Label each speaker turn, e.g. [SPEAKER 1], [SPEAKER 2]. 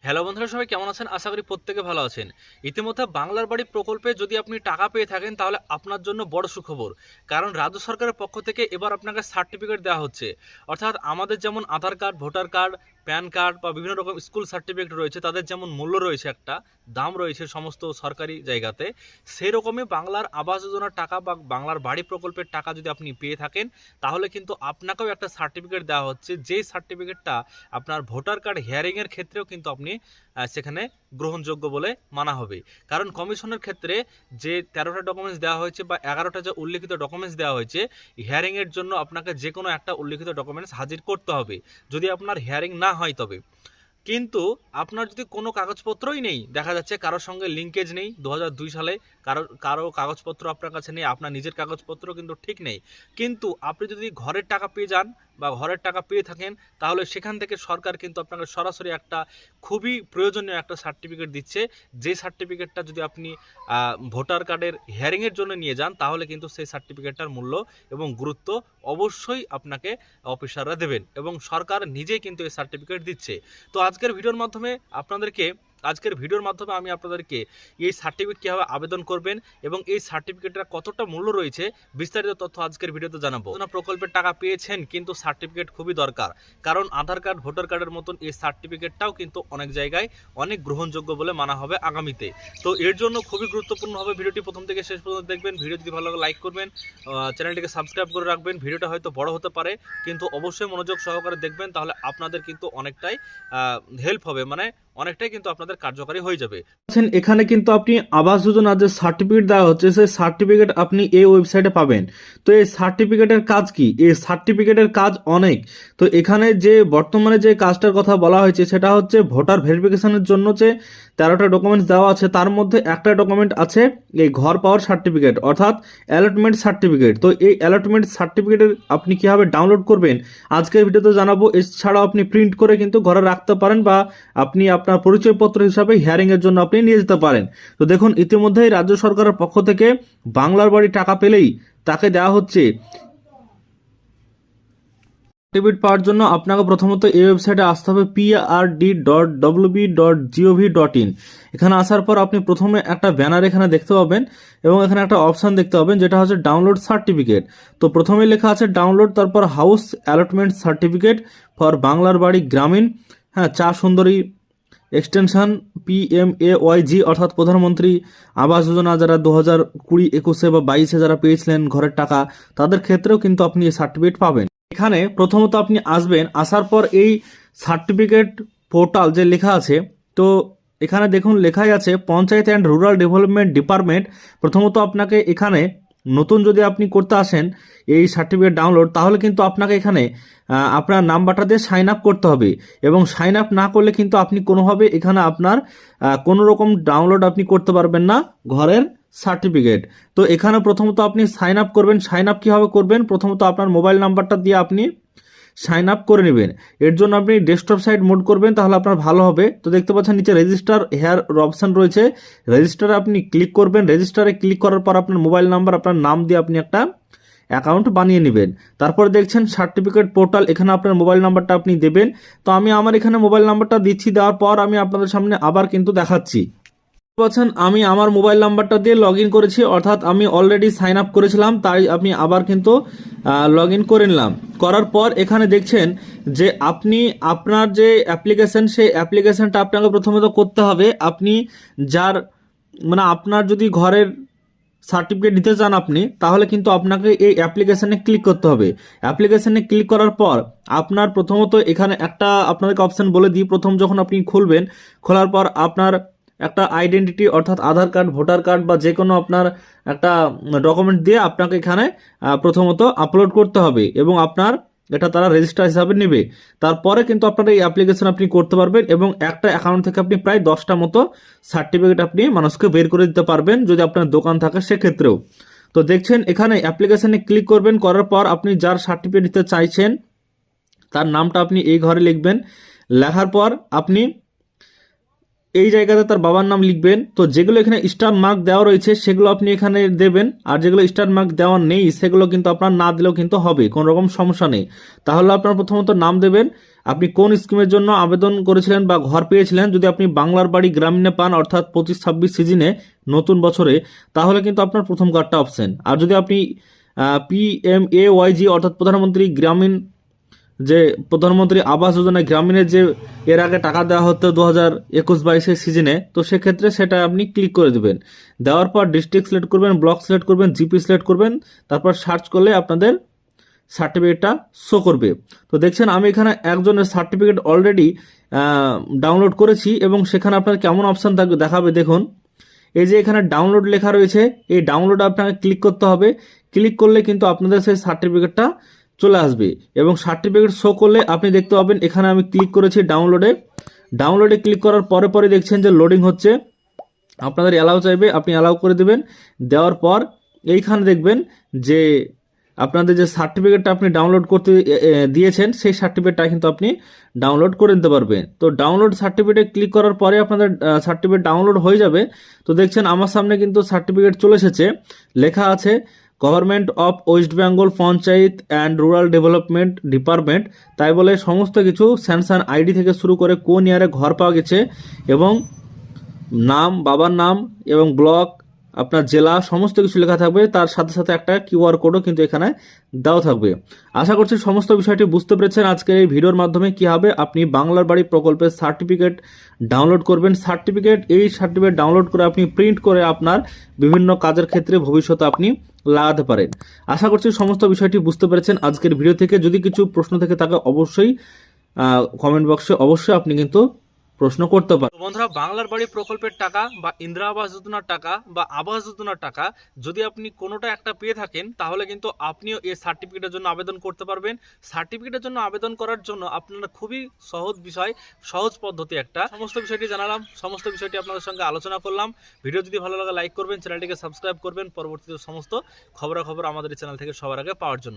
[SPEAKER 1] Hello বন্ধুরা, সবাই কেমন আছেন? আশা করি প্রত্যেকে ভালো আছেন। ইতিমধ্যে বাংলার বাড়ি প্রকল্পে যদি আপনি টাকা পেয়ে থাকেন তাহলে আপনার জন্য বড় সুখবর। কারণ রাজ্য সরকারের পক্ষ থেকে এবার আপনাকে সার্টিফিকেট দেওয়া হচ্ছে। অর্থাৎ আমাদের যেমন Aadhaar card, voter card, PAN card বা বিভিন্ন রকম স্কুল সার্টিফিকেট রয়েছে, তাদের যেমন মূল্য রয়েছে, একটা দাম রয়েছে সমস্ত সরকারি জায়গাতে, সেই রকমই বাংলার আবাস যোজনার টাকা বা বাংলার বাড়ি প্রকল্পের টাকা যদি আপনি পেয়ে থাকেন তাহলে কিন্তু আপনাকেও একটা সার্টিফিকেট দেওয়া হচ্ছে, যেই সার্টিফিকেটটা আপনার ভোটার কার্ড হিয়ারিংয়ের ক্ষেত্রেও কিন্তু আপনি সেখানে গ্রহণযোগ্য বলে মানা হবে। কারণ কমিশনের ক্ষেত্রে যে 13টা ডকুমেন্টস দেওয়া হয়েছে বা 11টা যে উল্লিখিত ডকুমেন্টস দেওয়া হয়েছে, হিয়ারিংয়ের জন্য আপনাকে যে কোনো একটা উল্লিখিত ডকুমেন্টস হাজির করতে হবে যদি আপনার হিয়ারিং না হয় তবে। কিন্তু আপনার যদি কোনো কাগজপত্রই নেই, দেখা যাচ্ছে কারোর সঙ্গে লিঙ্কেজ নেই, 2002 সালে কারো কাগজপত্র আপনার কাছে নেই, আপনার নিজের কাগজপত্র কিন্তু ঠিক নেই, কিন্তু আপনি যদি ঘরের টাকা পেয়ে যান বা ঘরের টাকা পেয়ে থাকেন তাহলে সেখান থেকে সরকার কিন্তু আপনাকে সরাসরি একটা খুবই প্রয়োজনীয় একটা সার্টিফিকেট দিচ্ছে। যে সার্টিফিকেটটা যদি আপনি ভোটার কার্ডের হিয়ারিংয়ের জন্য নিয়ে যান তাহলে কিন্তু সেই সার্টিফিকেটটার মূল্য এবং গুরুত্ব অবশ্যই আপনাকে অফিসাররা দেবেন এবং সরকার নিজেই কিন্তু এই সার্টিফিকেট দিচ্ছে। তো আজকের ভিডিওর মাধ্যমে আমি আপনাদেরকে এই সার্টিফিকেট কীভাবে আবেদন করবেন এবং এই সার্টিফিকেটের কতটা মূল্য রয়েছে বিস্তারিত তথ্য আজকের ভিডিওতে জানাবো। প্রকল্পের টাকা পেয়েছেন কিন্তু সার্টিফিকেট খুবই দরকার, কারণ আধার কার্ড, ভোটার কার্ডের মতন এই সার্টিফিকেটটাও কিন্তু অনেক জায়গায় অনেক গ্রহণযোগ্য বলে মানা হবে আগামীতে। তো এর জন্য খুবই গুরুত্বপূর্ণ হবে, ভিডিওটি প্রথম থেকে শেষ পর্যন্ত দেখবেন। ভিডিও যদি ভালো লাগে লাইক করবেন, চ্যানেলটিকে সাবস্ক্রাইব করে রাখবেন। ভিডিওটা হয়তো বড় হতে পারে কিন্তু অবশ্যই মনোযোগ সহকারে দেখবেন, তাহলে আপনাদের কিন্তু অনেকটাই হেল্প হবে, মানে অনেকটাই কিন্তু আপনাদের কার্যকারী হয়ে যাবে।
[SPEAKER 2] এখানে কিন্তু আপনি আবাস যোজনার যে সার্টিফিকেট দেওয়া হচ্ছে সেই সার্টিফিকেট আপনি এই ওয়েবসাইটে পাবেন। তো এই সার্টিফিকেটের কাজ কি? এই সার্টিফিকেটের কাজ অনেক। তো এখানে যে বর্তমানে যে কাজটার কথা বলা হয়েছে সেটা হচ্ছে ভোটার ভেরিফিকেশনের জন্য যে 13টা ডকুমেন্টস দেওয়া আছে তার মধ্যে একটা ডকুমেন্ট আছে এই ঘর পাওয়ার সার্টিফিকেট, অর্থাৎ অ্যালটমেন্ট সার্টিফিকেট। তো এই অ্যালটমেন্ট সার্টিফিকেটের আপনি কিভাবে ডাউনলোড করবেন আজকের ভিডিওতে জানাবো। এছাড়াও আপনি প্রিন্ট করে কিন্তু ঘরে রাখতে পারেন বা আপনি আপনার পরিচয়পত্র হিসাবে হিয়ারিংয়ের জন্য আপনি নিয়ে যেতে পারেন। তো দেখুন, ইতিমধ্যেই রাজ্য সরকারের পক্ষ থেকে বাংলার বাড়ি টাকা পেলেই তাকে দেওয়া হচ্ছে। সার্টিফিকেট পাওয়ার জন্য আপনাকে প্রথমত এই ওয়েবসাইটে আসতে হবে prd.wb.gov.in। এখানে আসার পর আপনি প্রথমে একটা ব্যানার এখানে দেখতে পাবেন এবং এখানে একটা অপশান দেখতে পাবেন যেটা হচ্ছে ডাউনলোড সার্টিফিকেট। তো প্রথমে লেখা আছে ডাউনলোড, তারপর হাউস অ্যালটমেন্ট সার্টিফিকেট ফর বাংলার বাড়ি গ্রামীণ, হ্যাঁ, চা সুন্দরী এক্সটেনশন PMAYG, অর্থাৎ প্রধানমন্ত্রী আবাস যোজনা যারা 2020-21 বা 22-এ যারা পেয়েছিলেন ঘরের টাকা, তাদের ক্ষেত্রেও কিন্তু আপনি এই সার্টিফিকেট পাবেন। এখানে প্রথমত আপনি আসবেন, আসার পর এই সার্টিফিকেট পোর্টাল যে লেখা আছে, তো এখানে দেখুন লেখাই আছে panchayat and rural development department. প্রথমত আপনাকে এখানে নতুন যদি আপনি করতে আসেন এই সার্টিফিকেট ডাউনলোড, তাহলে কিন্তু আপনাকে এখানে আপনার নাম্বারটা দিয়ে সাইন আপ করতে হবে এবং সাইন আপ না করলে কিন্তু আপনি কোনোভাবে এখানে আপনার কোনো রকম ডাউনলোড আপনি করতে পারবেন না ঘরের সার্টিফিকেট। তো এখানে প্রথমত আপনি সাইন আপ করবেন। সাইন আপ কীভাবে করবেন? প্রথমত আপনার মোবাইল নাম্বারটা দিয়ে আপনি সাইন আপ করে নেবেন। এর জন্য আপনি ডেস্কটপ সাইট মোড করবেন, তাহলে আপনার ভালো হবে। তো দেখতে পাচ্ছেন নিচে রেজিস্টার হেয়ার অপশান রয়েছে, রেজিস্টারে আপনি ক্লিক করবেন। রেজিস্টারে ক্লিক করার পর আপনার মোবাইল নাম্বার, আপনার নাম দিয়ে আপনি একটা অ্যাকাউন্ট বানিয়ে নেবেন। তারপরে দেখছেন সার্টিফিকেট পোর্টাল, এখানে আপনার মোবাইল নাম্বারটা আপনি দেবেন। তো আমি আমার এখানে মোবাইল নাম্বারটা দিচ্ছি, দেওয়ার পর আমি আপনাদের সামনে আবার কিন্তু দেখাচ্ছি। বলছেন আমি আমার মোবাইল নাম্বারটা দিয়ে লগ ইন করেছি, অর্থাৎ আমি অলরেডি সাইন আপ করেছিলাম, তাই আমি আবার কিন্তু লগ ইন করে নিলাম। করার পর এখানে দেখছেন যে আপনি আপনার যে অ্যাপ্লিকেশন, সেই অ্যাপ্লিকেশনটা আপনাকে প্রথমত করতে হবে। আপনি যার মানে আপনার যদি ঘরের সার্টিফিকেট নিতে চান আপনি, তাহলে কিন্তু আপনাকে এই অ্যাপ্লিকেশানে ক্লিক করতে হবে। অ্যাপ্লিকেশানে ক্লিক করার পর আপনার প্রথমত এখানে একটা আপনাদেরকে অপশান বলে দিই। প্রথম যখন আপনি খুলবেন, খোলার পর আপনার একটা আইডেন্টিটি, অর্থাৎ আধার কার্ড, ভোটার কার্ড বা যে কোনো আপনার একটা ডকুমেন্ট দিয়ে আপনাকে এখানে প্রথমত আপলোড করতে হবে এবং আপনার এটা তারা রেজিস্টার হিসাবে নেবে। তারপরে কিন্তু আপনার এই অ্যাপ্লিকেশন আপনি করতে পারবেন এবং একটা অ্যাকাউন্ট থেকে আপনি প্রায় 10টা মতো সার্টিফিকেট আপনি মানুষকে বের করে দিতে পারবেন যদি আপনার দোকান থাকে সেক্ষেত্রেও। তো দেখছেন এখানে অ্যাপ্লিকেশনে ক্লিক করবেন, করার পর আপনি যার সার্টিফিকেট নিতে চাইছেন তার নামটা আপনি এই ঘরে লিখবেন। লেখার পর আপনি এই জায়গাতে তার বাবার নাম লিখবেন। তো যেগুলো এখানে স্টার মার্ক দেওয়া রয়েছে সেগুলো আপনি এখানে দেবেন, আর যেগুলো স্টার মার্ক দেওয়া নেই সেগুলো কিন্তু আপনার না দিলেও কিন্তু হবে, কোনো রকম সমস্যা নেই। তাহলে আপনার প্রথমত নাম দেবেন, আপনি কোন স্কিমের জন্য আবেদন করেছিলেন বা ঘর পেয়েছিলেন। যদি আপনি বাংলার বাড়ি গ্রামীণে পান অর্থাৎ 25-26 সিজনে নতুন বছরে, তাহলে কিন্তু আপনার প্রথম কার্ডটা অপশন। আর যদি আপনি PMAYG অর্থাৎ প্রধানমন্ত্রী গ্রামীণ, যে প্রধানমন্ত্রী আবাস যোজনা গ্রামীণের যে এর আগে টাকা দেওয়া হতো 2021-22 সিজনে, তো সেক্ষেত্রে সেটা আপনি ক্লিক করে দেবেন। দেওয়ার পর ডিস্ট্রিক্ট সিলেক্ট করবেন, ব্লক সিলেক্ট করবেন, জিপি সিলেক্ট করবেন, তারপর সার্চ করলে আপনাদের সার্টিফিকেটটা শো করবে। তো দেখছেন আমি এখানে একজনের সার্টিফিকেট অলরেডি ডাউনলোড করেছি, এবং সেখানে আপনার কেমন অপশান থাকবে দেখাবে। দেখুন এই যে এখানে ডাউনলোড লেখা রয়েছে, এই ডাউনলোড আপনাকে ক্লিক করতে হবে। ক্লিক করলে কিন্তু আপনাদের সেই সার্টিফিকেটটা চলে আসবে, এবং সার্টিফিকেট শো করলে আপনি দেখতে পাবেন এখানে আমি ক্লিক করেছি ডাউনলোডে ক্লিক করার পরে পরে দেখছেন যে লোডিং হচ্ছে। আপনাদের অ্যালাউ চাইবে, আপনি অ্যালাউ করে দেবেন। দেওয়ার পর এইখানে দেখবেন যে আপনাদের যে সার্টিফিকেটটা আপনি ডাউনলোড করতে দিয়েছেন সেই সার্টিফিকেটটা কিন্তু আপনি ডাউনলোড করে নিতে পারবেন। তো ডাউনলোড সার্টিফিকেটে ক্লিক করার পরে আপনাদের সার্টিফিকেট ডাউনলোড হয়ে যাবে। তো দেখছেন আমার সামনে কিন্তু সার্টিফিকেট চলে এসেছে, লেখা আছে government of West Bengal panchayat and rural development department. তাই বলে সমস্ত কিছু স্যানসান আইডি থেকে শুরু করে কোন ইয়ারে ঘর পাওয়া গেছে, এবং নাম, বাবার নাম এবং ব্লক, আপনার জেলা, সমস্ত কিছু লেখা থাকবে। তার সাথে সাথে একটা কিউআর কোডও কিন্তু এখানে দেওয়া থাকবে। আশা করছি সমস্ত বিষয়টি বুঝতে পেরেছেন আজকের এই ভিডিওর মাধ্যমে কীভাবে আপনি বাংলার বাড়ি প্রকল্পের সার্টিফিকেট ডাউনলোড করবেন। এই সার্টিফিকেট ডাউনলোড করে আপনি প্রিন্ট করে আপনার বিভিন্ন কাজের ক্ষেত্রে ভবিষ্যতে আপনি লাগাতে পারেন। আশা করছি সমস্ত বিষয়টি বুঝতে পেরেছেন আজকের ভিডিও থেকে। যদি কিছু প্রশ্ন থেকে থাকে অবশ্যই কমেন্ট বক্সে অবশ্যই আপনি কিন্তু প্রশ্ন করতে পারেন।
[SPEAKER 1] তো বন্ধুরা, বাংলার বাড়ি প্রকল্পের টাকা বা ইন্দিরা আবাস যোজনার টাকা বা আবাস যোজনার টাকা যদি আপনি কোনোটা একটা পেয়ে থাকেন, তাহলে কিন্তু আপনিও এই সার্টিফিকেটের জন্য আবেদন করতে পারবেন। সার্টিফিকেটের জন্য আবেদন করার জন্য আপনারা খুবই সহজ বিষয়, সহজ পদ্ধতি একটা, সমস্ত বিষয়টি জানালাম, সমস্ত বিষয়টি আপনাদের সঙ্গে আলোচনা করলাম। ভিডিও যদি ভালো লাগে লাইক করবেন, চ্যানেলটিকে সাবস্ক্রাইব করবেন পরবর্তীতে সমস্ত খবরাখবর আমাদের এই চ্যানেল থেকে সবার আগে পাওয়ার জন্য।